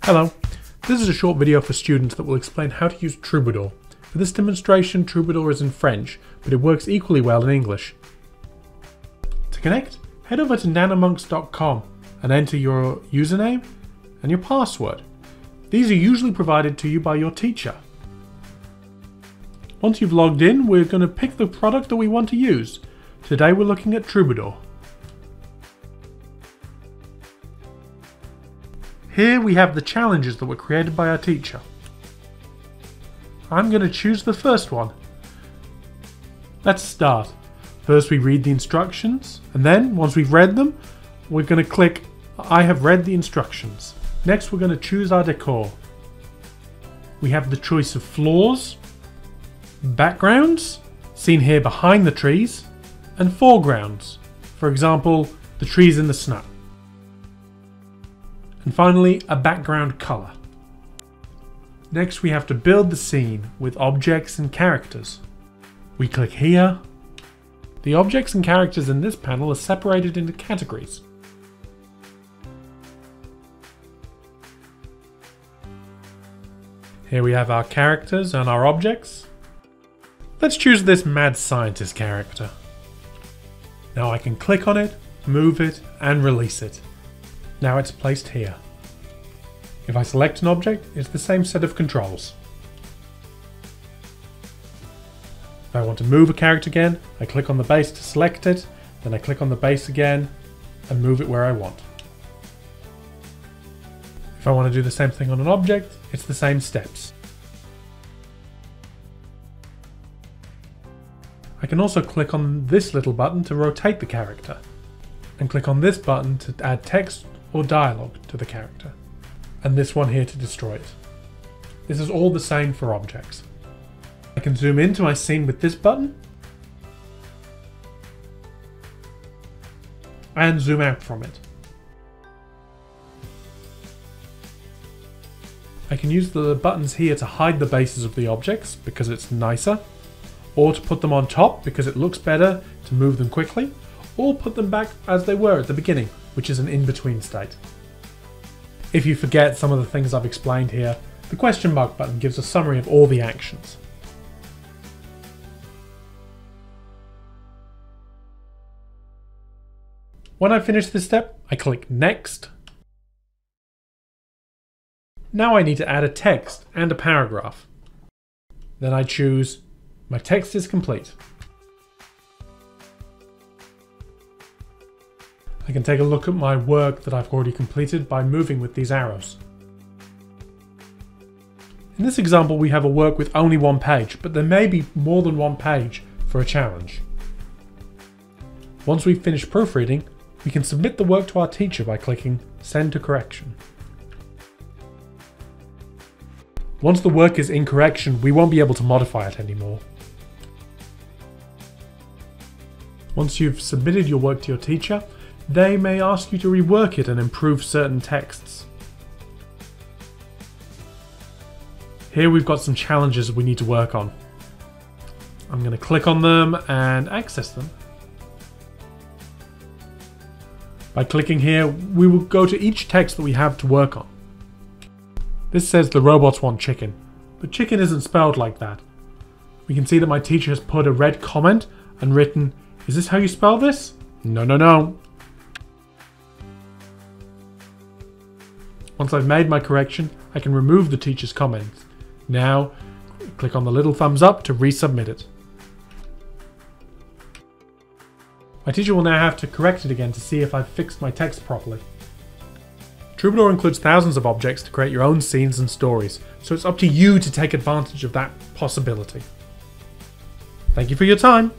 Hello, this is a short video for students that will explain how to use Troubadour. For this demonstration, Troubadour is in French, but it works equally well in English. To connect, head over to nanomonks.com and enter your username and your password. These are usually provided to you by your teacher. Once you've logged in, we're going to pick the product that we want to use. Today we're looking at Troubadour. Here we have the challenges that were created by our teacher. I'm going to choose the first one. Let's start. First we read the instructions, and then once we've read them, we're going to click I have read the instructions. Next we're going to choose our decor. We have the choice of floors, backgrounds, seen here behind the trees, and foregrounds, for example, the trees in the snow. And finally, a background colour. Next we have to build the scene with objects and characters. We click here. The objects and characters in this panel are separated into categories. Here we have our characters and our objects. Let's choose this mad scientist character. Now I can click on it, move it, and release it. Now it's placed here. If I select an object, it's the same set of controls. If I want to move a character again, I click on the base to select it, then I click on the base again and move it where I want. If I want to do the same thing on an object, it's the same steps. I can also click on this little button to rotate the character, and click on this button to add text or dialogue to the character, and this one here to destroy it. This is all the same for objects. I can zoom into my scene with this button, and zoom out from it. I can use the buttons here to hide the bases of the objects because it's nicer, or to put them on top because it looks better to move them quickly, or put them back as they were at the beginning, which is an in-between state. If you forget some of the things I've explained here, the question mark button gives a summary of all the actions. When I finish this step, I click Next. Now I need to add a text and a paragraph. Then I choose My text is complete. I can take a look at my work that I've already completed by moving with these arrows. In this example we have a work with only one page, but there may be more than one page for a challenge. Once we've finished proofreading, we can submit the work to our teacher by clicking Send to Correction. Once the work is in correction, we won't be able to modify it anymore. Once you've submitted your work to your teacher, they may ask you to rework it and improve certain texts. Here we've got some challenges we need to work on. I'm going to click on them and access them. By clicking here, we will go to each text that we have to work on. This says the robots want chicken, but chicken isn't spelled like that. We can see that my teacher has put a red comment and written, "Is this how you spell this? No, no, no." Once I've made my correction, I can remove the teacher's comment. Now, click on the little thumbs up to resubmit it. My teacher will now have to correct it again to see if I've fixed my text properly. Troubadour includes thousands of objects to create your own scenes and stories, so it's up to you to take advantage of that possibility. Thank you for your time.